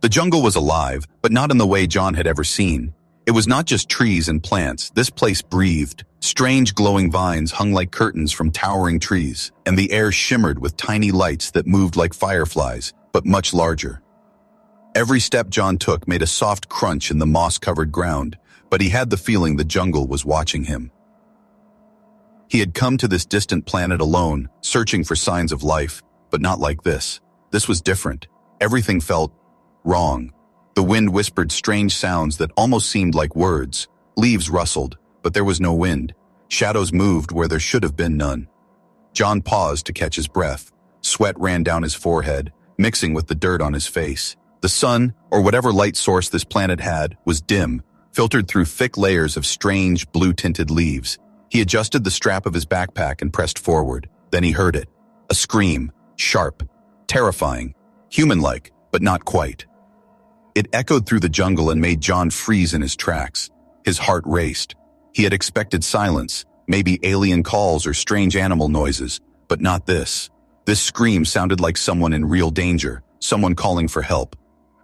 The jungle was alive, but not in the way John had ever seen. It was not just trees and plants. This place breathed. Strange glowing vines hung like curtains from towering trees, and the air shimmered with tiny lights that moved like fireflies, but much larger. Every step John took made a soft crunch in the moss-covered ground, but he had the feeling the jungle was watching him. He had come to this distant planet alone, searching for signs of life, but not like this. This was different. Everything felt wrong. The wind whispered strange sounds that almost seemed like words. Leaves rustled, but there was no wind. Shadows moved where there should have been none. John paused to catch his breath. Sweat ran down his forehead, mixing with the dirt on his face. The sun, or whatever light source this planet had, was dim, filtered through thick layers of strange, blue-tinted leaves. He adjusted the strap of his backpack and pressed forward. Then he heard it. A scream, sharp, terrifying, human-like, but not quite. It echoed through the jungle and made John freeze in his tracks. His heart raced. He had expected silence, maybe alien calls or strange animal noises, but not this. This scream sounded like someone in real danger, someone calling for help.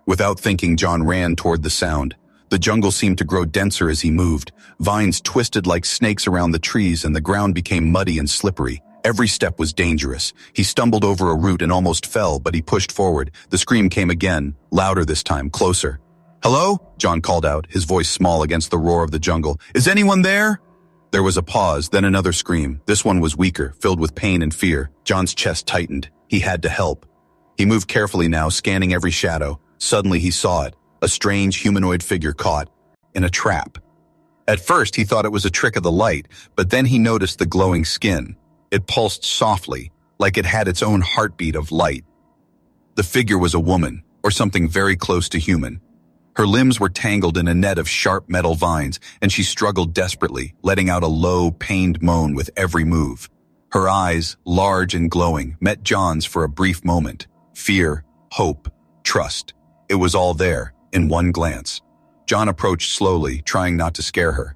Without thinking, John ran toward the sound. The jungle seemed to grow denser as he moved. Vines twisted like snakes around the trees and the ground became muddy and slippery. Every step was dangerous. He stumbled over a root and almost fell, but he pushed forward. The scream came again, louder this time, closer. "Hello?" John called out, his voice small against the roar of the jungle. "Is anyone there?" There was a pause, then another scream. This one was weaker, filled with pain and fear. John's chest tightened. He had to help. He moved carefully now, scanning every shadow. Suddenly he saw it, a strange humanoid figure caught in a trap. At first he thought it was a trick of the light, but then he noticed the glowing skin. It pulsed softly, like it had its own heartbeat of light. The figure was a woman, or something very close to human. Her limbs were tangled in a net of sharp metal vines, and she struggled desperately, letting out a low, pained moan with every move. Her eyes, large and glowing, met John's for a brief moment. Fear, hope, trust. It was all there, in one glance. John approached slowly, trying not to scare her.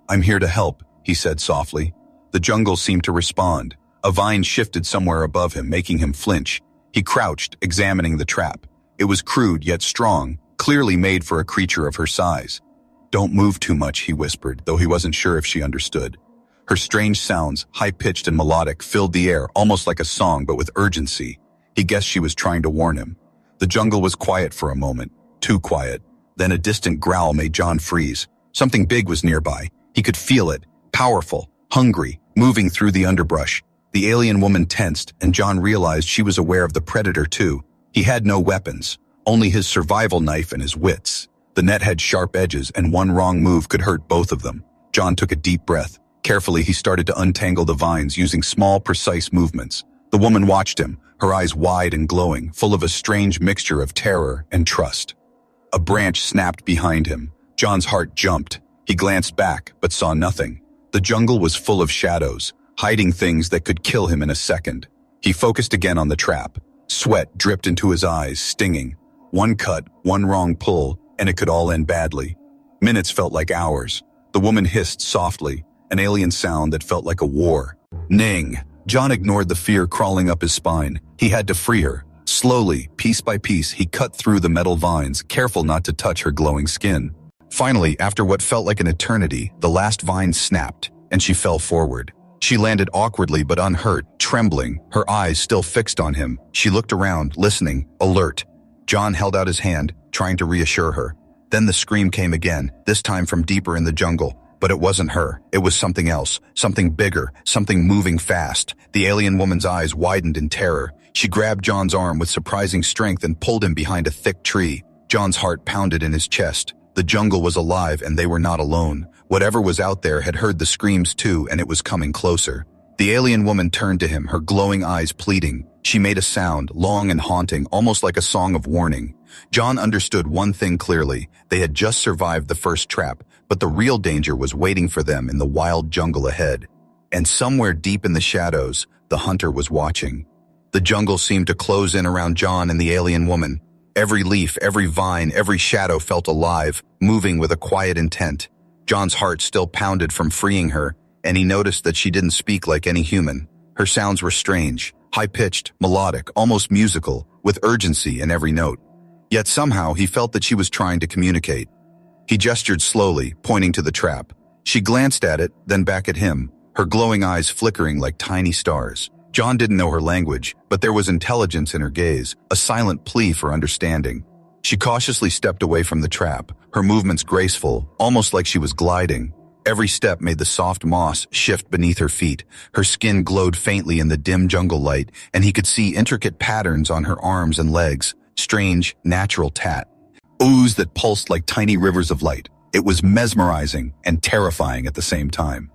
"I'm here to help," he said softly. The jungle seemed to respond. A vine shifted somewhere above him, making him flinch. He crouched, examining the trap. It was crude yet strong, clearly made for a creature of her size. "Don't move too much," he whispered, though he wasn't sure if she understood. Her strange sounds, high-pitched and melodic, filled the air, almost like a song but with urgency. He guessed she was trying to warn him. The jungle was quiet for a moment, too quiet. Then a distant growl made John freeze. Something big was nearby. He could feel it, powerful, hungry, moving through the underbrush. The alien woman tensed, and John realized she was aware of the predator too. He had no weapons, only his survival knife and his wits. The net had sharp edges, and one wrong move could hurt both of them. John took a deep breath. Carefully, he started to untangle the vines using small, precise movements. The woman watched him, her eyes wide and glowing, full of a strange mixture of terror and trust. A branch snapped behind him. John's heart jumped. He glanced back, but saw nothing. The jungle was full of shadows, hiding things that could kill him in a second. He focused again on the trap. Sweat dripped into his eyes, stinging. One cut, one wrong pull, and it could all end badly. Minutes felt like hours. The woman hissed softly, an alien sound that felt like a war. Ning! John ignored the fear crawling up his spine. He had to free her. Slowly, piece by piece, he cut through the metal vines, careful not to touch her glowing skin. Finally, after what felt like an eternity, the last vine snapped, and she fell forward. She landed awkwardly but unhurt, trembling, her eyes still fixed on him. She looked around, listening, alert. John held out his hand, trying to reassure her. Then the scream came again, this time from deeper in the jungle. But it wasn't her. It was something else, something bigger, something moving fast. The alien woman's eyes widened in terror. She grabbed John's arm with surprising strength and pulled him behind a thick tree. John's heart pounded in his chest. The jungle was alive and they were not alone. Whatever was out there had heard the screams too, and it was coming closer. The alien woman turned to him, her glowing eyes pleading. She made a sound, long and haunting, almost like a song of warning. John understood one thing clearly. They had just survived the first trap, but the real danger was waiting for them in the wild jungle ahead. And somewhere deep in the shadows, the hunter was watching. The jungle seemed to close in around John and the alien woman. Every leaf, every vine, every shadow felt alive, moving with a quiet intent. John's heart still pounded from freeing her, and he noticed that she didn't speak like any human. Her sounds were strange, high-pitched, melodic, almost musical, with urgency in every note. Yet somehow he felt that she was trying to communicate. He gestured slowly, pointing to the trap. She glanced at it, then back at him, her glowing eyes flickering like tiny stars. John didn't know her language, but there was intelligence in her gaze, a silent plea for understanding. She cautiously stepped away from the trap, her movements graceful, almost like she was gliding. Every step made the soft moss shift beneath her feet. Her skin glowed faintly in the dim jungle light, and he could see intricate patterns on her arms and legs, strange, natural ooze that pulsed like tiny rivers of light. It was mesmerizing and terrifying at the same time.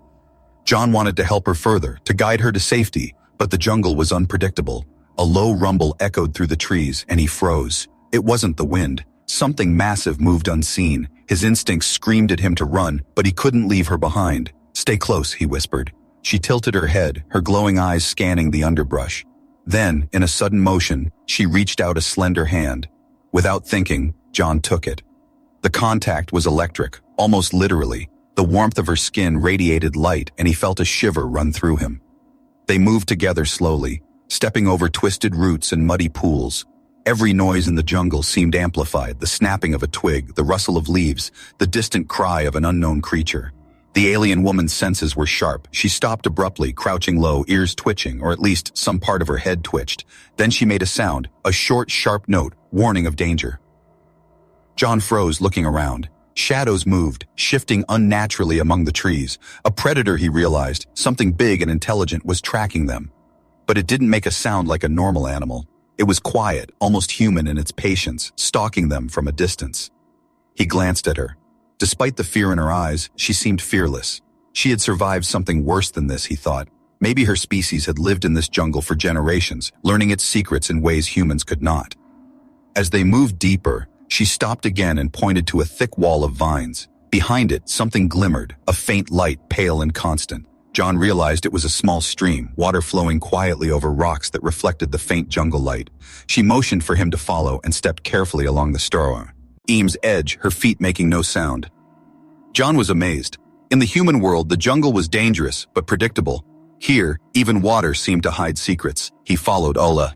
John wanted to help her further, to guide her to safety, but the jungle was unpredictable. A low rumble echoed through the trees, and he froze. It wasn't the wind. Something massive moved unseen. His instincts screamed at him to run, but he couldn't leave her behind. "Stay close," he whispered. She tilted her head, her glowing eyes scanning the underbrush. Then, in a sudden motion, she reached out a slender hand. Without thinking, John took it. The contact was electric, almost literally. The warmth of her skin radiated light, and he felt a shiver run through him. They moved together slowly, stepping over twisted roots and muddy pools. Every noise in the jungle seemed amplified, the snapping of a twig, the rustle of leaves, the distant cry of an unknown creature. The alien woman's senses were sharp. She stopped abruptly, crouching low, ears twitching, or at least some part of her head twitched. Then she made a sound, a short, sharp note, warning of danger. John froze, looking around. Shadows moved, shifting unnaturally among the trees. A predator, he realized, something big and intelligent, was tracking them. But it didn't make a sound like a normal animal. It was quiet, almost human in its patience, stalking them from a distance. He glanced at her. Despite the fear in her eyes, she seemed fearless. She had survived something worse than this, he thought. Maybe her species had lived in this jungle for generations, learning its secrets in ways humans could not. As they moved deeper, she stopped again and pointed to a thick wall of vines. Behind it, something glimmered, a faint light, pale and constant. John realized it was a small stream, water flowing quietly over rocks that reflected the faint jungle light. She motioned for him to follow and stepped carefully along the stream's edge, her feet making no sound. John was amazed. In the human world, the jungle was dangerous, but predictable. Here, even water seemed to hide secrets. He followed Ola,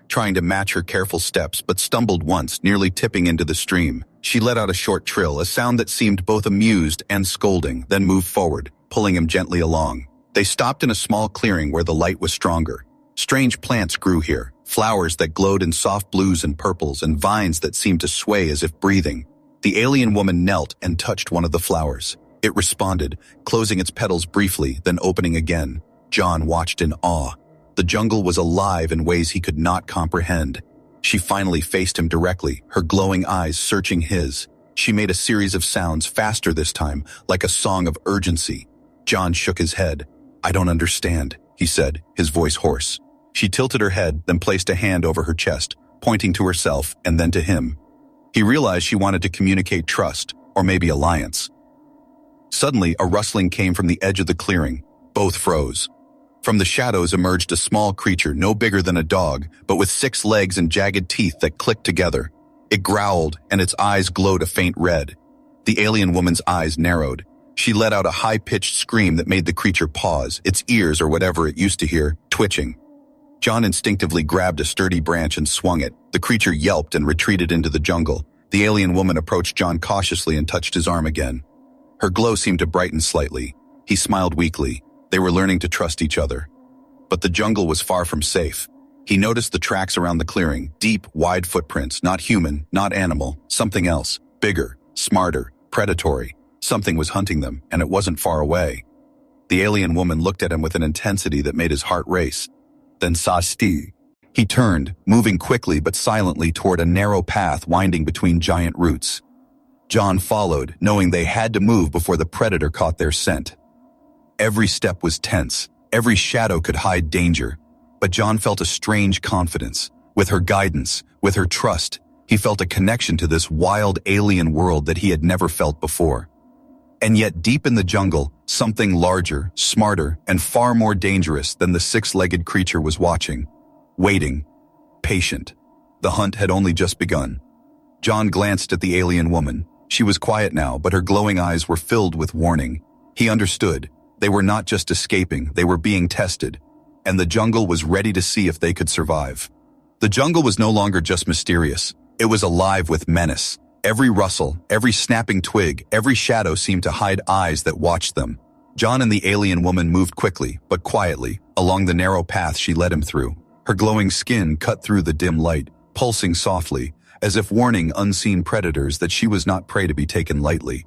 trying to match her careful steps, but stumbled once, nearly tipping into the stream. She let out a short trill, a sound that seemed both amused and scolding, then moved forward, pulling him gently along. They stopped in a small clearing where the light was stronger. Strange plants grew here, flowers that glowed in soft blues and purples, and vines that seemed to sway as if breathing. The alien woman knelt and touched one of the flowers. It responded, closing its petals briefly, then opening again. John watched in awe. The jungle was alive in ways he could not comprehend. She finally faced him directly, her glowing eyes searching his. She made a series of sounds, faster this time, like a song of urgency. John shook his head. "I don't understand," he said, his voice hoarse. She tilted her head, then placed a hand over her chest, pointing to herself and then to him. He realized she wanted to communicate trust, or maybe alliance. Suddenly, a rustling came from the edge of the clearing. Both froze. From the shadows emerged a small creature no bigger than a dog, but with 6 legs and jagged teeth that clicked together. It growled, and its eyes glowed a faint red. The alien woman's eyes narrowed. She let out a high-pitched scream that made the creature pause, its ears, or whatever it used to hear, twitching. John instinctively grabbed a sturdy branch and swung it. The creature yelped and retreated into the jungle. The alien woman approached John cautiously and touched his arm again. Her glow seemed to brighten slightly. He smiled weakly. They were learning to trust each other. But the jungle was far from safe. He noticed the tracks around the clearing, deep, wide footprints, not human, not animal, something else, bigger, smarter, predatory. Something was hunting them, and it wasn't far away. The alien woman looked at him with an intensity that made his heart race. Then Sasti. He turned, moving quickly but silently toward a narrow path winding between giant roots. John followed, knowing they had to move before the predator caught their scent. Every step was tense. Every shadow could hide danger. But John felt a strange confidence. With her guidance, with her trust, he felt a connection to this wild alien world that he had never felt before. And yet deep in the jungle, something larger, smarter, and far more dangerous than the 6-legged creature was watching. Waiting. Patient. The hunt had only just begun. John glanced at the alien woman. She was quiet now, but her glowing eyes were filled with warning. He understood. They were not just escaping, they were being tested. And the jungle was ready to see if they could survive. The jungle was no longer just mysterious. It was alive with menace. Every rustle, every snapping twig, every shadow seemed to hide eyes that watched them. John and the alien woman moved quickly, but quietly, along the narrow path she led him through. Her glowing skin cut through the dim light, pulsing softly, as if warning unseen predators that she was not prey to be taken lightly.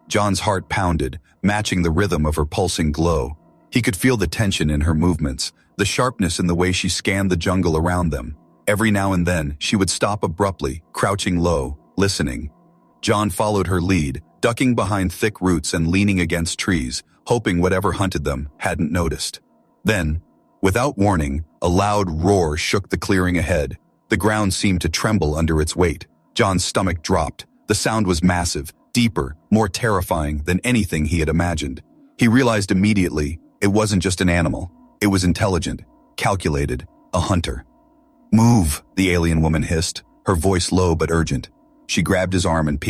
John's heart pounded, matching the rhythm of her pulsing glow. He could feel the tension in her movements, the sharpness in the way she scanned the jungle around them. Every now and then, she would stop abruptly, crouching low, listening. John followed her lead, ducking behind thick roots and leaning against trees, hoping whatever hunted them hadn't noticed. Then, without warning, a loud roar shook the clearing ahead. The ground seemed to tremble under its weight. John's stomach dropped. The sound was massive, deeper, more terrifying than anything he had imagined. He realized immediately it wasn't just an animal. It was intelligent, calculated, a hunter. "Move," the alien woman hissed, her voice low but urgent. She grabbed his arm and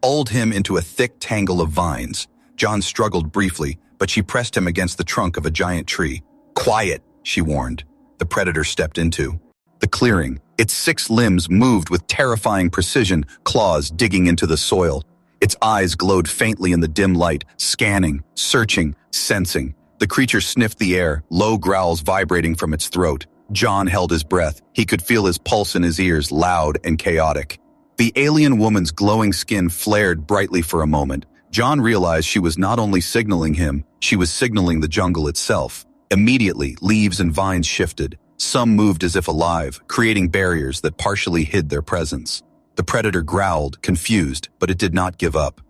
pulled him into a thick tangle of vines. John struggled briefly, but she pressed him against the trunk of a giant tree. "Quiet," she warned. The predator stepped into the clearing. Its 6 limbs moved with terrifying precision, claws digging into the soil. Its eyes glowed faintly in the dim light, scanning, searching, sensing. The creature sniffed the air, low growls vibrating from its throat. John held his breath. He could feel his pulse in his ears, loud and chaotic. The alien woman's glowing skin flared brightly for a moment. John realized she was not only signaling him, she was signaling the jungle itself. Immediately, leaves and vines shifted. Some moved as if alive, creating barriers that partially hid their presence. The predator growled, confused, but it did not give up.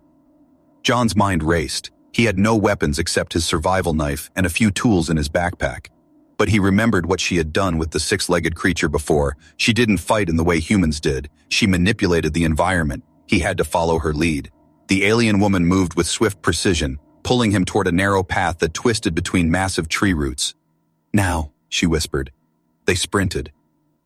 John's mind raced. He had no weapons except his survival knife and a few tools in his backpack. But he remembered what she had done with the 6-legged creature before. She didn't fight in the way humans did. She manipulated the environment. He had to follow her lead. The alien woman moved with swift precision, pulling him toward a narrow path that twisted between massive tree roots. "Now," she whispered. They sprinted.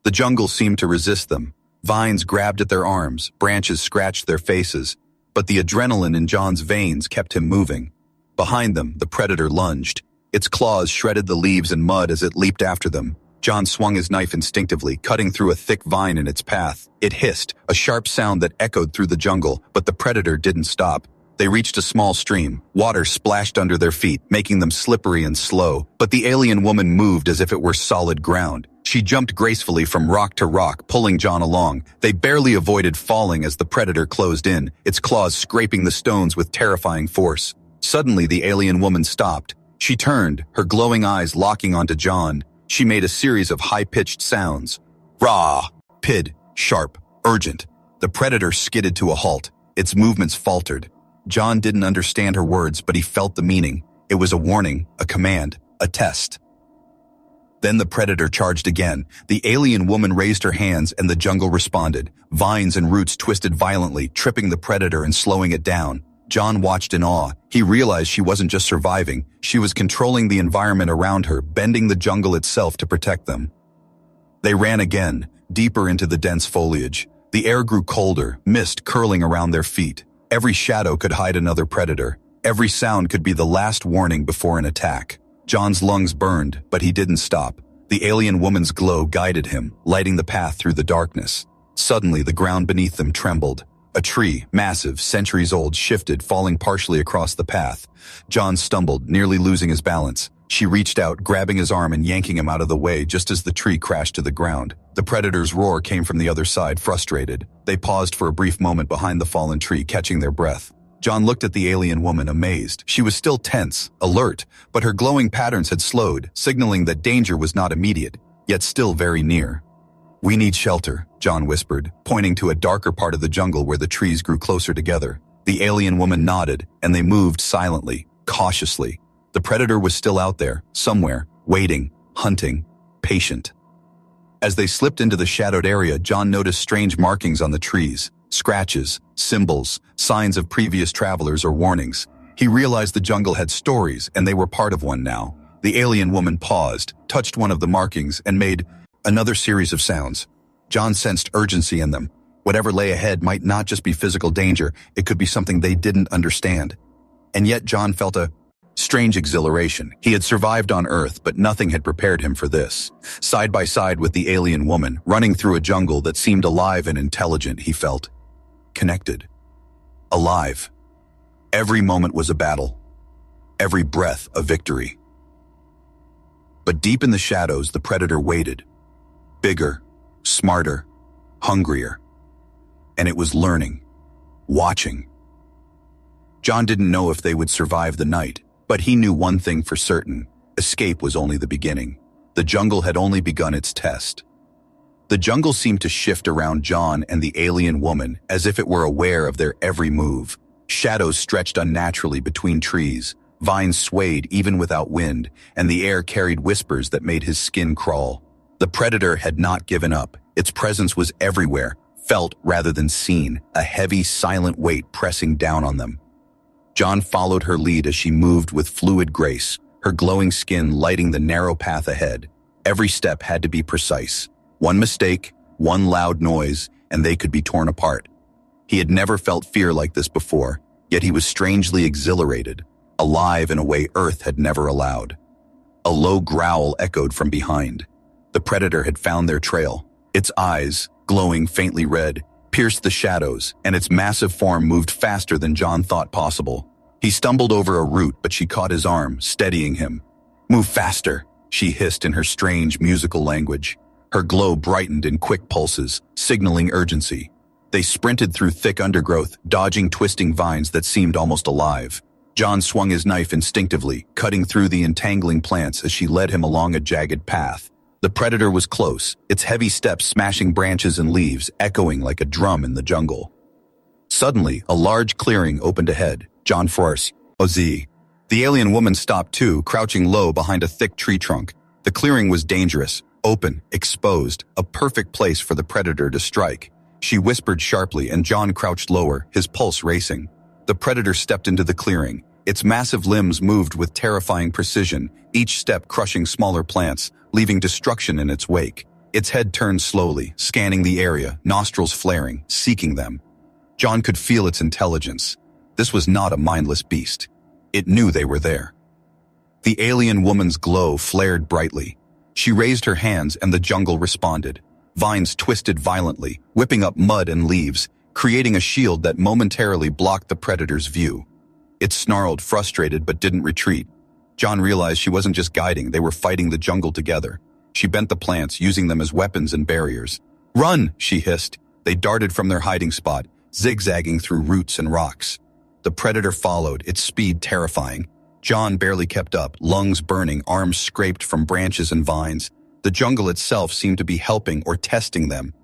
The jungle seemed to resist them. Vines grabbed at their arms, branches scratched their faces, but the adrenaline in John's veins kept him moving. Behind them, the predator lunged. Its claws shredded the leaves and mud as it leaped after them. John swung his knife instinctively, cutting through a thick vine in its path. It hissed, a sharp sound that echoed through the jungle, but the predator didn't stop. They reached a small stream. Water splashed under their feet, making them slippery and slow, but the alien woman moved as if it were solid ground. She jumped gracefully from rock to rock, pulling John along. They barely avoided falling as the predator closed in, its claws scraping the stones with terrifying force. Suddenly, the alien woman stopped. She turned, her glowing eyes locking onto John. She made a series of high-pitched sounds. Rah! Pid, sharp, urgent. The predator skidded to a halt. Its movements faltered. John didn't understand her words, but he felt the meaning. It was a warning, a command, a test. Then the predator charged again. The alien woman raised her hands and the jungle responded. Vines and roots twisted violently, tripping the predator and slowing it down. John watched in awe. He realized she wasn't just surviving. She was controlling the environment around her, bending the jungle itself to protect them. They ran again, deeper into the dense foliage. The air grew colder, mist curling around their feet. Every shadow could hide another predator. Every sound could be the last warning before an attack. John's lungs burned, but he didn't stop. The alien woman's glow guided him, lighting the path through the darkness. Suddenly, the ground beneath them trembled. A tree, massive, centuries old, shifted, falling partially across the path. John stumbled, nearly losing his balance. She reached out, grabbing his arm and yanking him out of the way just as the tree crashed to the ground. The predator's roar came from the other side, frustrated. They paused for a brief moment behind the fallen tree, catching their breath. John looked at the alien woman, amazed. She was still tense, alert, but her glowing patterns had slowed, signaling that danger was not immediate, yet still very near. "We need shelter," John whispered, pointing to a darker part of the jungle where the trees grew closer together. The alien woman nodded, and they moved silently, cautiously. The predator was still out there, somewhere, waiting, hunting, patient. As they slipped into the shadowed area, John noticed strange markings on the trees, scratches, symbols, signs of previous travelers or warnings. He realized the jungle had stories, and they were part of one now. The alien woman paused, touched one of the markings, and made another series of sounds. John sensed urgency in them. Whatever lay ahead might not just be physical danger, it could be something they didn't understand. And yet John felt a Strange exhilaration. He had survived on Earth, but nothing had prepared him for this. Side by side with the alien woman, running through a jungle that seemed alive and intelligent, he felt connected. Alive. Every moment was a battle. Every breath a victory. But deep in the shadows, the predator waited. Bigger, smarter, hungrier. And it was learning, watching. John didn't know if they would survive the night, but he knew one thing for certain. Escape was only the beginning. The jungle had only begun its test. The jungle seemed to shift around John and the alien woman as if it were aware of their every move. Shadows stretched unnaturally between trees, vines swayed even without wind, and the air carried whispers that made his skin crawl. The predator had not given up. Its presence was everywhere, felt rather than seen, a heavy, silent weight pressing down on them. John followed her lead as she moved with fluid grace, her glowing skin lighting the narrow path ahead. Every step had to be precise. One mistake, one loud noise, and they could be torn apart. He had never felt fear like this before, yet he was strangely exhilarated, alive in a way Earth had never allowed. A low growl echoed from behind. The predator had found their trail. Its eyes, glowing faintly red, pierced the shadows, and its massive form moved faster than John thought possible. He stumbled over a root, but she caught his arm, steadying him. "Move faster," she hissed in her strange musical language. Her glow brightened in quick pulses, signaling urgency. They sprinted through thick undergrowth, dodging twisting vines that seemed almost alive. John swung his knife instinctively, cutting through the entangling plants as she led him along a jagged path. The predator was close, its heavy steps smashing branches and leaves, echoing like a drum in the jungle. Suddenly, a large clearing opened ahead. John Force, Oz. The alien woman stopped too, crouching low behind a thick tree trunk. The clearing was dangerous, open, exposed, a perfect place for the predator to strike. She whispered sharply, and John crouched lower, his pulse racing. The predator stepped into the clearing. Its massive limbs moved with terrifying precision, each step crushing smaller plants, leaving destruction in its wake. Its head turned slowly, scanning the area, nostrils flaring, seeking them. John could feel its intelligence. This was not a mindless beast. It knew they were there. The alien woman's glow flared brightly. She raised her hands and the jungle responded. Vines twisted violently, whipping up mud and leaves, creating a shield that momentarily blocked the predator's view. It snarled, frustrated, but didn't retreat. John realized she wasn't just guiding, they were fighting the jungle together. She bent the plants, using them as weapons and barriers. "Run!" she hissed. They darted from their hiding spot, zigzagging through roots and rocks. The predator followed, its speed terrifying. John barely kept up, lungs burning, arms scraped from branches and vines. The jungle itself seemed to be helping or testing them.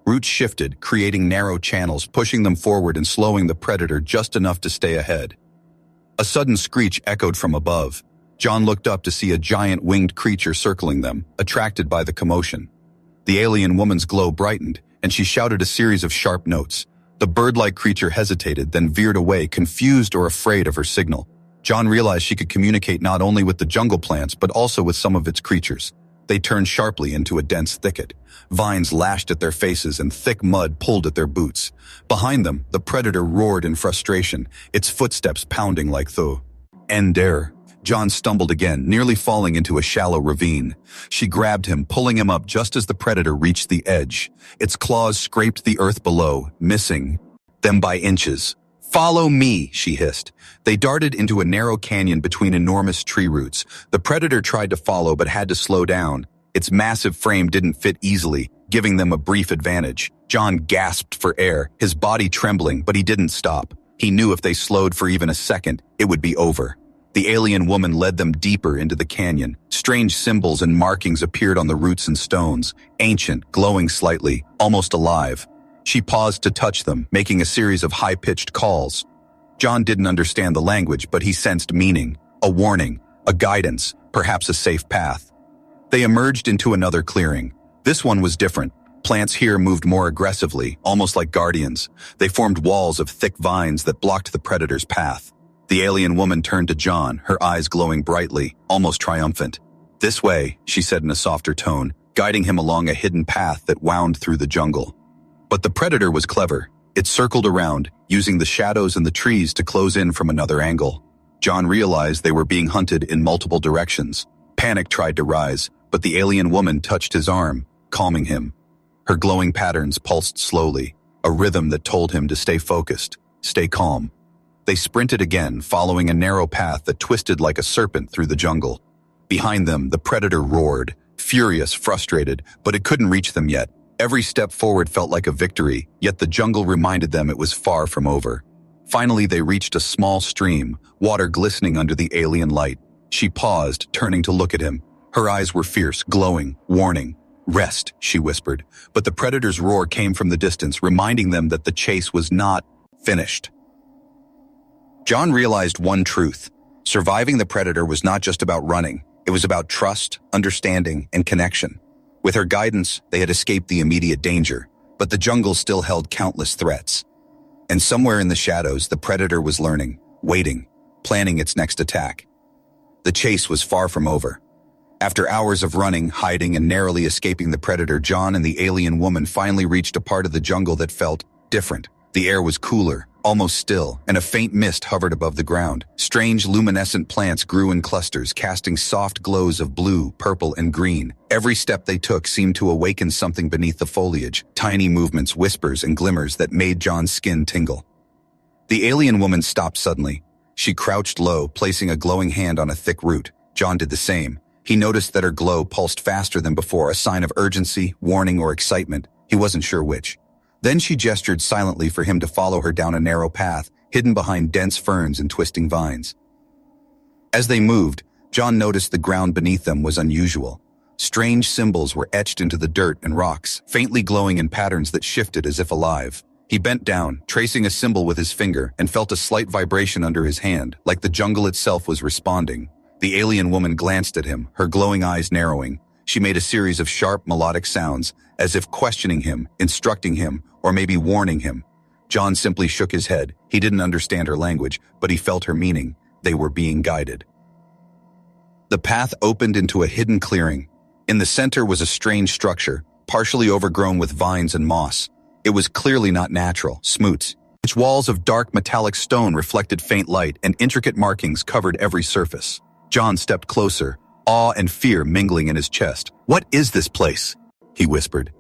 Roots shifted, creating narrow channels, pushing them forward and slowing the predator just enough to stay ahead. A sudden screech echoed from above. John looked up to see a giant winged creature circling them, attracted by the commotion. The alien woman's glow brightened, and she shouted a series of sharp notes. The bird-like creature hesitated, then veered away, confused or afraid of her signal. John realized she could communicate not only with the jungle plants, but also with some of its creatures. They turned sharply into a dense thicket. Vines lashed at their faces and thick mud pulled at their boots. Behind them, the predator roared in frustration, its footsteps pounding like the ender. John stumbled again, nearly falling into a shallow ravine. She grabbed him, pulling him up just as the predator reached the edge. Its claws scraped the earth below, missing them by inches. "Follow me," she hissed. They darted into a narrow canyon between enormous tree roots. The predator tried to follow but had to slow down. Its massive frame didn't fit easily, giving them a brief advantage. John gasped for air, his body trembling, but he didn't stop. He knew if they slowed for even a second, it would be over. The alien woman led them deeper into the canyon. Strange symbols and markings appeared on the roots and stones, ancient, glowing slightly, almost alive. She paused to touch them, making a series of high-pitched calls. John didn't understand the language, but he sensed meaning, a warning, a guidance, perhaps a safe path. They emerged into another clearing. This one was different. Plants here moved more aggressively, almost like guardians. They formed walls of thick vines that blocked the predator's path. The alien woman turned to John, her eyes glowing brightly, almost triumphant. "This way," she said in a softer tone, guiding him along a hidden path that wound through the jungle. But the predator was clever. It circled around, using the shadows and the trees to close in from another angle. John realized they were being hunted in multiple directions. Panic tried to rise, but the alien woman touched his arm, calming him. Her glowing patterns pulsed slowly, a rhythm that told him to stay focused, stay calm. They sprinted again, following a narrow path that twisted like a serpent through the jungle. Behind them, the predator roared, furious, frustrated, but it couldn't reach them yet. Every step forward felt like a victory, yet the jungle reminded them it was far from over. Finally, they reached a small stream, water glistening under the alien light. She paused, turning to look at him. Her eyes were fierce, glowing, warning. "Rest," she whispered, but the predator's roar came from the distance, reminding them that the chase was not finished. John realized one truth. Surviving the predator was not just about running. It was about trust, understanding, and connection. With her guidance, they had escaped the immediate danger, but the jungle still held countless threats. And somewhere in the shadows, the predator was learning, waiting, planning its next attack. The chase was far from over. After hours of running, hiding, and narrowly escaping the predator, John and the alien woman finally reached a part of the jungle that felt different. The air was cooler, almost still, and a faint mist hovered above the ground. Strange luminescent plants grew in clusters, casting soft glows of blue, purple, and green. Every step they took seemed to awaken something beneath the foliage, tiny movements, whispers, and glimmers that made John's skin tingle. The alien woman stopped suddenly. She crouched low, placing a glowing hand on a thick root. John did the same. He noticed that her glow pulsed faster than before, a sign of urgency, warning, or excitement. He wasn't sure which. Then she gestured silently for him to follow her down a narrow path, hidden behind dense ferns and twisting vines. As they moved, John noticed the ground beneath them was unusual. Strange symbols were etched into the dirt and rocks, faintly glowing in patterns that shifted as if alive. He bent down, tracing a symbol with his finger, and felt a slight vibration under his hand, like the jungle itself was responding. The alien woman glanced at him, her glowing eyes narrowing. She made a series of sharp, melodic sounds, as if questioning him, instructing him, or maybe warning him. John simply shook his head. He didn't understand her language, but he felt her meaning. They were being guided. The path opened into a hidden clearing. In the center was a strange structure, partially overgrown with vines and moss. It was clearly not natural, smoots. Its walls of dark metallic stone reflected faint light, and intricate markings covered every surface. John stepped closer, awe and fear mingling in his chest. "What is this place?" he whispered.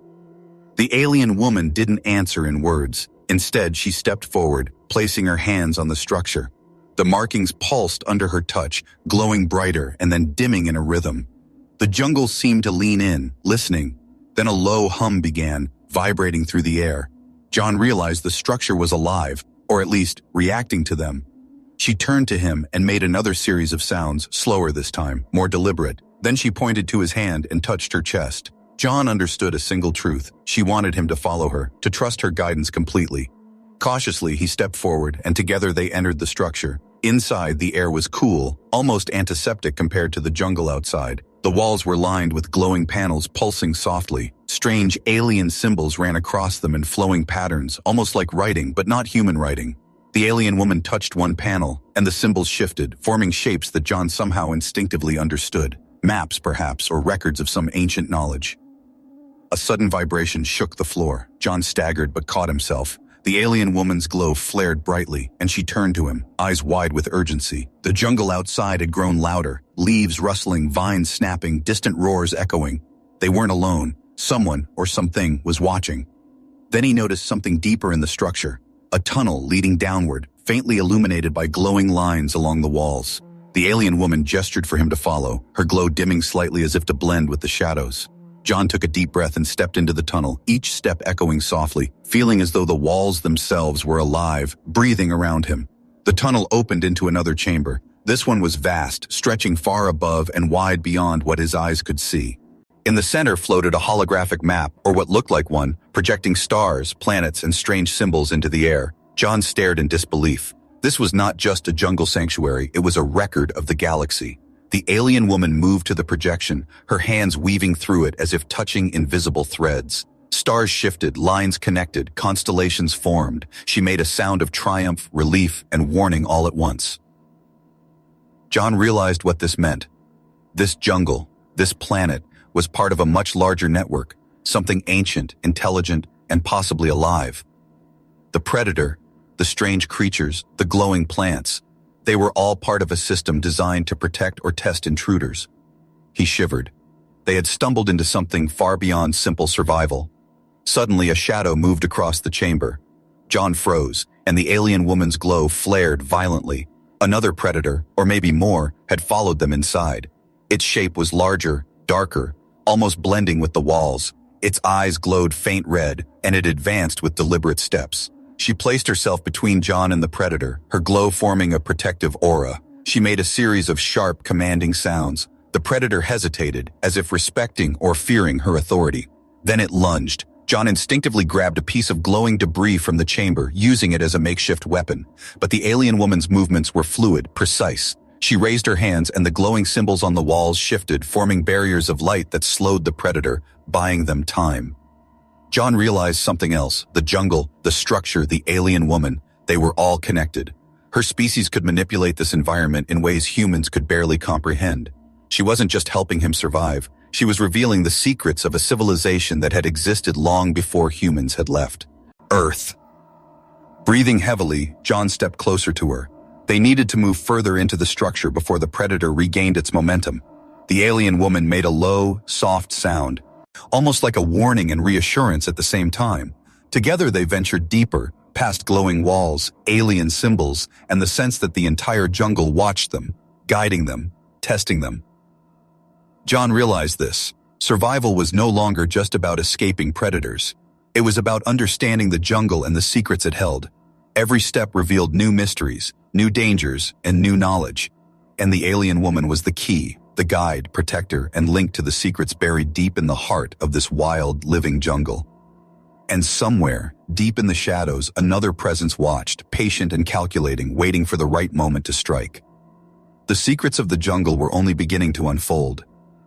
The alien woman didn't answer in words. Instead, she stepped forward, placing her hands on the structure. The markings pulsed under her touch, glowing brighter and then dimming in a rhythm. The jungle seemed to lean in, listening. Then a low hum began, vibrating through the air. John realized the structure was alive, or at least reacting to them. She turned to him and made another series of sounds, slower this time, more deliberate. Then she pointed to his hand and touched her chest. John understood a single truth. She wanted him to follow her, to trust her guidance completely. Cautiously, he stepped forward, and together they entered the structure. Inside, the air was cool, almost antiseptic compared to the jungle outside. The walls were lined with glowing panels pulsing softly. Strange alien symbols ran across them in flowing patterns, almost like writing, but not human writing. The alien woman touched one panel, and the symbols shifted, forming shapes that John somehow instinctively understood. Maps, perhaps, or records of some ancient knowledge. A sudden vibration shook the floor. John staggered but caught himself. The alien woman's glow flared brightly, and she turned to him, eyes wide with urgency. The jungle outside had grown louder, leaves rustling, vines snapping, distant roars echoing. They weren't alone. Someone, or something, was watching. Then he noticed something deeper in the structure. A tunnel leading downward, faintly illuminated by glowing lines along the walls. The alien woman gestured for him to follow, her glow dimming slightly as if to blend with the shadows. John took a deep breath and stepped into the tunnel, each step echoing softly, feeling as though the walls themselves were alive, breathing around him. The tunnel opened into another chamber. This one was vast, stretching far above and wide beyond what his eyes could see. In the center floated a holographic map, or what looked like one, projecting stars, planets, and strange symbols into the air. John stared in disbelief. This was not just a jungle sanctuary, it was a record of the galaxy. The alien woman moved to the projection, her hands weaving through it as if touching invisible threads. Stars shifted, lines connected, constellations formed. She made a sound of triumph, relief, and warning all at once. John realized what this meant. This jungle, this planet, was part of a much larger network, something ancient, intelligent, and possibly alive. The predator, the strange creatures, the glowing plants, They were all part of a system designed to protect or test intruders. He shivered. They had stumbled into something far beyond simple survival. Suddenly, a shadow moved across the chamber. John froze, and the alien woman's glow flared violently. Another predator, or maybe more, had followed them inside. Its shape was larger, darker, almost blending with the walls. Its eyes glowed faint red, and it advanced with deliberate steps. She placed herself between John and the predator, her glow forming a protective aura. She made a series of sharp, commanding sounds. The predator hesitated, as if respecting or fearing her authority. Then it lunged. John instinctively grabbed a piece of glowing debris from the chamber, using it as a makeshift weapon. But the alien woman's movements were fluid, precise. She raised her hands and the glowing symbols on the walls shifted, forming barriers of light that slowed the predator, buying them time. John realized something else. The jungle, the structure, the alien woman, they were all connected. Her species could manipulate this environment in ways humans could barely comprehend. She wasn't just helping him survive. She was revealing the secrets of a civilization that had existed long before humans had left. Earth. Breathing heavily, John stepped closer to her. They needed to move further into the structure before the predator regained its momentum. The alien woman made a low, soft sound, almost like a warning and reassurance at the same time. Together they ventured deeper, past glowing walls, alien symbols, and the sense that the entire jungle watched them, guiding them, testing them. John realized this. Survival was no longer just about escaping predators. It was about understanding the jungle and the secrets it held. Every step revealed new mysteries, new dangers, and new knowledge. And the alien woman was the key, the guide, protector, and link to the secrets buried deep in the heart of this wild, living jungle. And somewhere, deep in the shadows, another presence watched, patient and calculating, waiting for the right moment to strike. The secrets of the jungle were only beginning to unfold.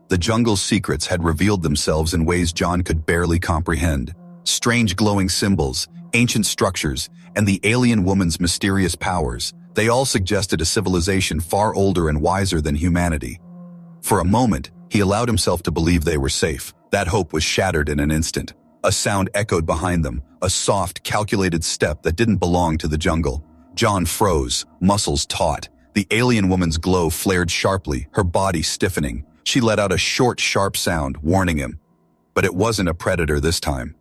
The jungle's secrets had revealed themselves in ways John could barely comprehend. Strange glowing symbols, ancient structures, and the alien woman's mysterious powers, they all suggested a civilization far older and wiser than humanity. For a moment, he allowed himself to believe they were safe. That hope was shattered in an instant. A sound echoed behind them, a soft, calculated step that didn't belong to the jungle. John froze, muscles taut. The alien woman's glow flared sharply, her body stiffening. She let out a short, sharp sound, warning him. But it wasn't a predator this time.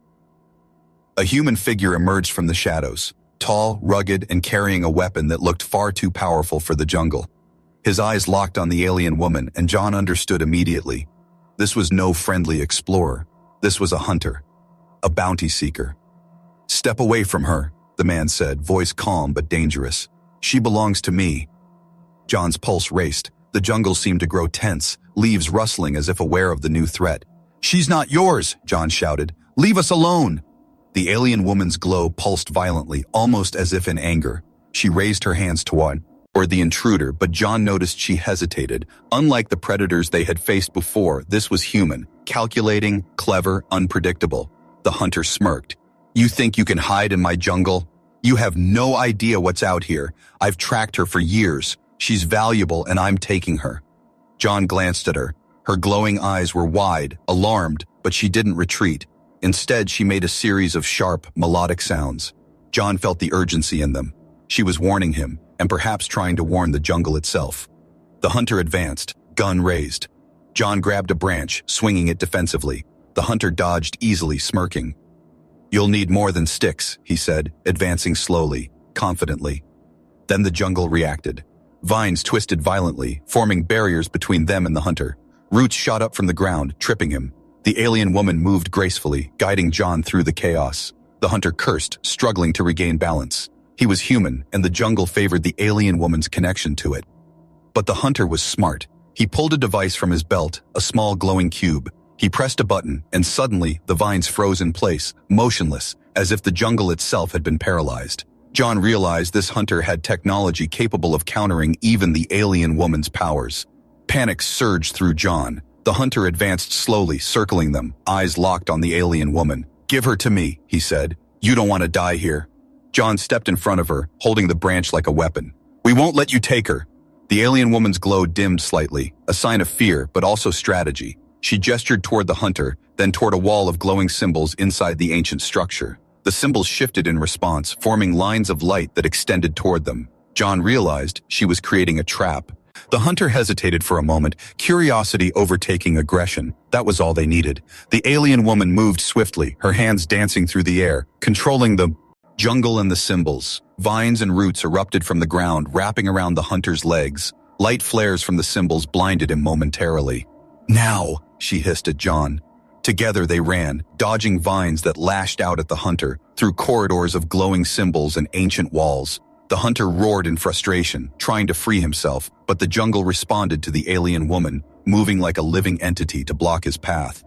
A human figure emerged from the shadows, tall, rugged, and carrying a weapon that looked far too powerful for the jungle. His eyes locked on the alien woman, and John understood immediately. This was no friendly explorer. This was a hunter, a bounty seeker. "Step away from her," the man said, voice calm but dangerous. "She belongs to me." John's pulse raced. The jungle seemed to grow tense, leaves rustling as if aware of the new threat. "She's not yours," John shouted. "Leave us alone." The alien woman's glow pulsed violently, almost as if in anger. She raised her hands toward the intruder, but John noticed she hesitated. Unlike the predators they had faced before, this was human, calculating, clever, unpredictable. The hunter smirked. "You think you can hide in my jungle? You have no idea what's out here. I've tracked her for years. She's valuable and I'm taking her." John glanced at her. Her glowing eyes were wide, alarmed, but she didn't retreat. Instead, she made a series of sharp, melodic sounds. John felt the urgency in them. She was warning him, and perhaps trying to warn the jungle itself. The hunter advanced, gun raised. John grabbed a branch, swinging it defensively. The hunter dodged easily, smirking. "You'll need more than sticks," he said, advancing slowly, confidently. Then the jungle reacted. Vines twisted violently, forming barriers between them and the hunter. Roots shot up from the ground, tripping him. The alien woman moved gracefully, guiding John through the chaos. The hunter cursed, struggling to regain balance. He was human, and the jungle favored the alien woman's connection to it. But the hunter was smart. He pulled a device from his belt, a small glowing cube. He pressed a button, and suddenly the vines froze in place, motionless, as if the jungle itself had been paralyzed. John realized this hunter had technology capable of countering even the alien woman's powers. Panic surged through John. The hunter advanced slowly, circling them, eyes locked on the alien woman. "Give her to me," he said. "You don't want to die here." John stepped in front of her, holding the branch like a weapon. "We won't let you take her." The alien woman's glow dimmed slightly, a sign of fear, but also strategy. She gestured toward the hunter, then toward a wall of glowing symbols inside the ancient structure. The symbols shifted in response, forming lines of light that extended toward them. John realized she was creating a trap. The hunter hesitated for a moment, curiosity overtaking aggression. That was all they needed. The alien woman moved swiftly, her hands dancing through the air, controlling the jungle and the symbols. Vines and roots erupted from the ground, wrapping around the hunter's legs. Light flares from the symbols blinded him momentarily. "Now," she hissed at John. Together they ran, dodging vines that lashed out at the hunter, through corridors of glowing symbols and ancient walls. The hunter roared in frustration, trying to free himself, but the jungle responded to the alien woman, moving like a living entity to block his path.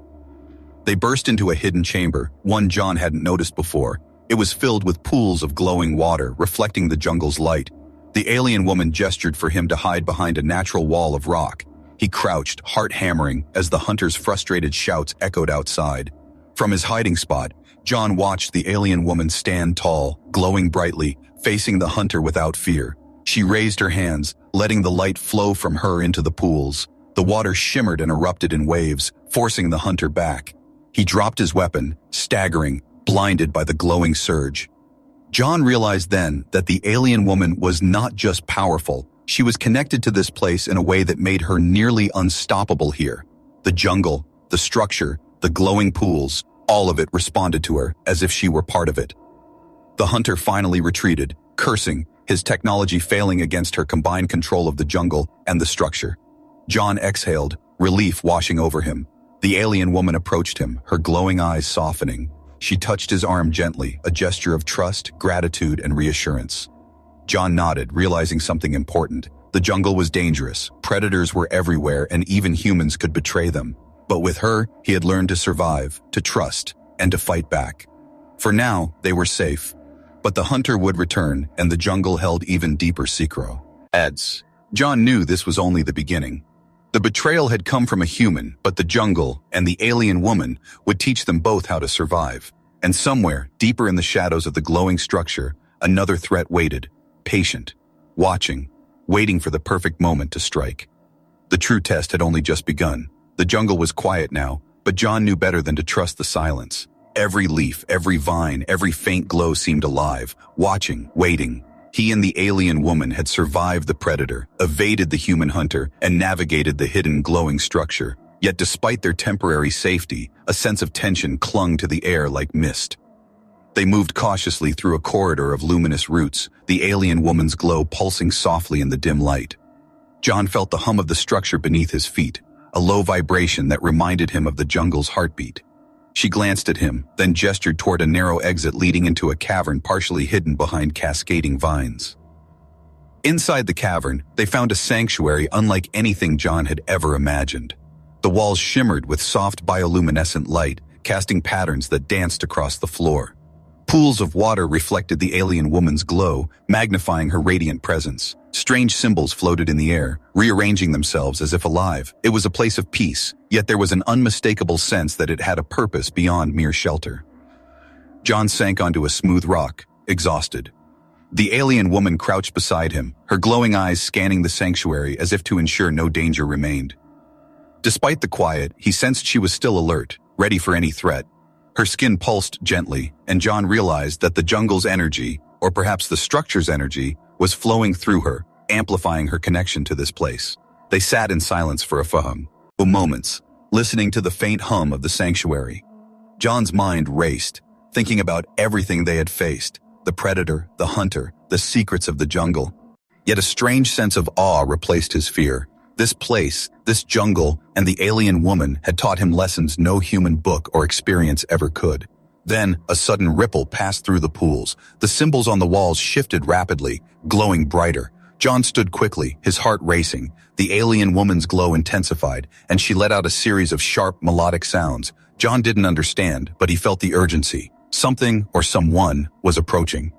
They burst into a hidden chamber, one John hadn't noticed before. It was filled with pools of glowing water, reflecting the jungle's light. The alien woman gestured for him to hide behind a natural wall of rock. He crouched, heart hammering, as the hunter's frustrated shouts echoed outside. From his hiding spot, John watched the alien woman stand tall, glowing brightly, facing the hunter without fear. She raised her hands, letting the light flow from her into the pools. The water shimmered and erupted in waves, forcing the hunter back. He dropped his weapon, staggering, blinded by the glowing surge. John realized then that the alien woman was not just powerful, she was connected to this place in a way that made her nearly unstoppable here. The jungle, the structure, the glowing pools, all of it responded to her as if she were part of it. The hunter finally retreated, cursing, his technology failing against her combined control of the jungle and the structure. John exhaled, relief washing over him. The alien woman approached him, her glowing eyes softening. She touched his arm gently, a gesture of trust, gratitude, and reassurance. John nodded, realizing something important. The jungle was dangerous, predators were everywhere, and even humans could betray them. But with her, he had learned to survive, to trust, and to fight back. For now, they were safe. But the hunter would return, and the jungle held even deeper secrets. John knew this was only the beginning. The betrayal had come from a human, but the jungle and the alien woman would teach them both how to survive. And somewhere, deeper in the shadows of the glowing structure, another threat waited, patient, watching, waiting for the perfect moment to strike. The true test had only just begun. The jungle was quiet now, but John knew better than to trust the silence. Every leaf, every vine, every faint glow seemed alive, watching, waiting. He and the alien woman had survived the predator, evaded the human hunter, and navigated the hidden glowing structure. Yet despite their temporary safety, a sense of tension clung to the air like mist. They moved cautiously through a corridor of luminous roots, the alien woman's glow pulsing softly in the dim light. John felt the hum of the structure beneath his feet, a low vibration that reminded him of the jungle's heartbeat. She glanced at him, then gestured toward a narrow exit leading into a cavern partially hidden behind cascading vines. Inside the cavern, they found a sanctuary unlike anything John had ever imagined. The walls shimmered with soft bioluminescent light, casting patterns that danced across the floor. Pools of water reflected the alien woman's glow, magnifying her radiant presence. Strange symbols floated in the air, rearranging themselves as if alive. It was a place of peace, yet there was an unmistakable sense that it had a purpose beyond mere shelter. John sank onto a smooth rock, exhausted. The alien woman crouched beside him, her glowing eyes scanning the sanctuary as if to ensure no danger remained. Despite the quiet, he sensed she was still alert, ready for any threat. Her skin pulsed gently, and John realized that the jungle's energy, or perhaps the structure's energy, was flowing through her, amplifying her connection to this place. They sat in silence for a few moments, listening to the faint hum of the sanctuary. John's mind raced, thinking about everything they had faced, the predator, the hunter, the secrets of the jungle. Yet a strange sense of awe replaced his fear. This place, this jungle, and the alien woman had taught him lessons no human book or experience ever could. Then, a sudden ripple passed through the pools. The symbols on the walls shifted rapidly, glowing brighter. John stood quickly, his heart racing. The alien woman's glow intensified, and she let out a series of sharp, melodic sounds. John didn't understand, but he felt the urgency. Something, or someone, was approaching.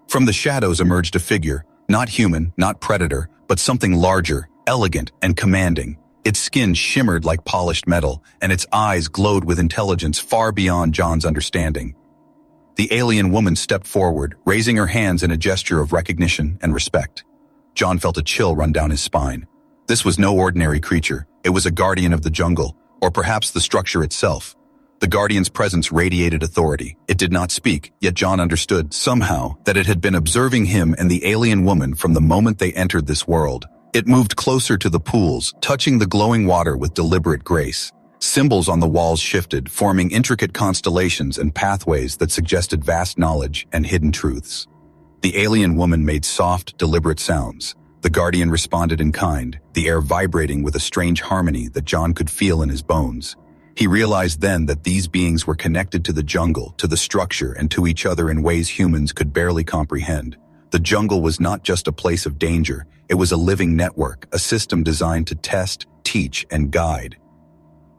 From the shadows emerged a figure, not human, not predator, but something larger, elegant, and commanding. Its skin shimmered like polished metal, and its eyes glowed with intelligence far beyond John's understanding. The alien woman stepped forward, raising her hands in a gesture of recognition and respect. John felt a chill run down his spine. This was no ordinary creature. It was a guardian of the jungle, or perhaps the structure itself. The Guardian's presence radiated authority. It did not speak, yet John understood, somehow, that it had been observing him and the alien woman from the moment they entered this world. It moved closer to the pools, touching the glowing water with deliberate grace. Symbols on the walls shifted, forming intricate constellations and pathways that suggested vast knowledge and hidden truths. The alien woman made soft, deliberate sounds. The Guardian responded in kind, the air vibrating with a strange harmony that John could feel in his bones. He realized then that these beings were connected to the jungle, to the structure, and to each other in ways humans could barely comprehend. The jungle was not just a place of danger, it was a living network, a system designed to test, teach, and guide.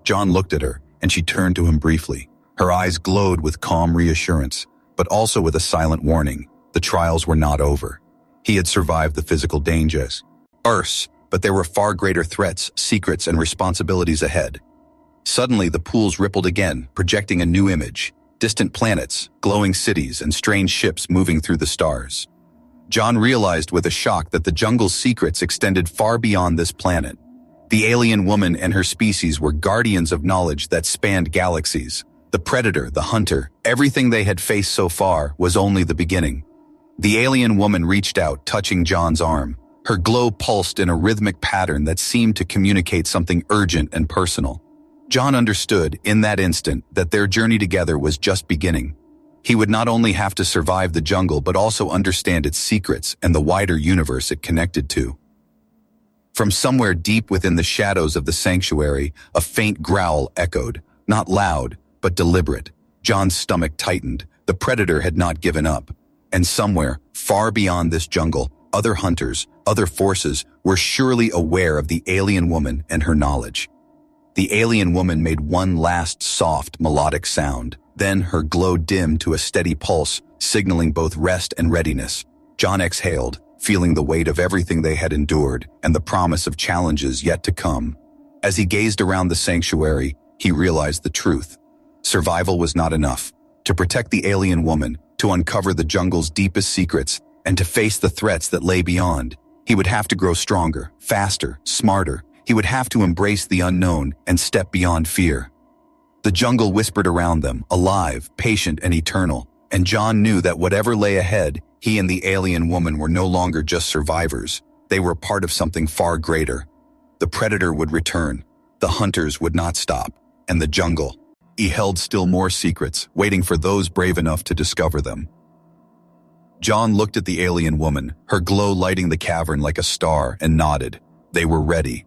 John looked at her, and she turned to him briefly. Her eyes glowed with calm reassurance, but also with a silent warning. The trials were not over. He had survived the physical dangers, but there were far greater threats, secrets, and responsibilities ahead. Suddenly, the pools rippled again, projecting a new image. Distant planets, glowing cities, and strange ships moving through the stars. John realized with a shock that the jungle's secrets extended far beyond this planet. The alien woman and her species were guardians of knowledge that spanned galaxies. The predator, the hunter, everything they had faced so far was only the beginning. The alien woman reached out, touching John's arm. Her glow pulsed in a rhythmic pattern that seemed to communicate something urgent and personal. John understood, in that instant, that their journey together was just beginning. He would not only have to survive the jungle but also understand its secrets and the wider universe it connected to. From somewhere deep within the shadows of the sanctuary, a faint growl echoed, not loud, but deliberate. John's stomach tightened. The predator had not given up. And somewhere, far beyond this jungle, other hunters, other forces, were surely aware of the alien woman and her knowledge. The alien woman made one last soft, melodic sound. Then her glow dimmed to a steady pulse, signaling both rest and readiness. John exhaled, feeling the weight of everything they had endured and the promise of challenges yet to come. As he gazed around the sanctuary, he realized the truth. Survival was not enough. To protect the alien woman, to uncover the jungle's deepest secrets, and to face the threats that lay beyond, he would have to grow stronger, faster, smarter. He would have to embrace the unknown and step beyond fear. The jungle whispered around them, alive, patient, and eternal, and John knew that whatever lay ahead, he and the alien woman were no longer just survivors. They were part of something far greater. The predator would return, the hunters would not stop, and the jungle, he held still more secrets, waiting for those brave enough to discover them. John looked at the alien woman, her glow lighting the cavern like a star, and nodded. They were ready.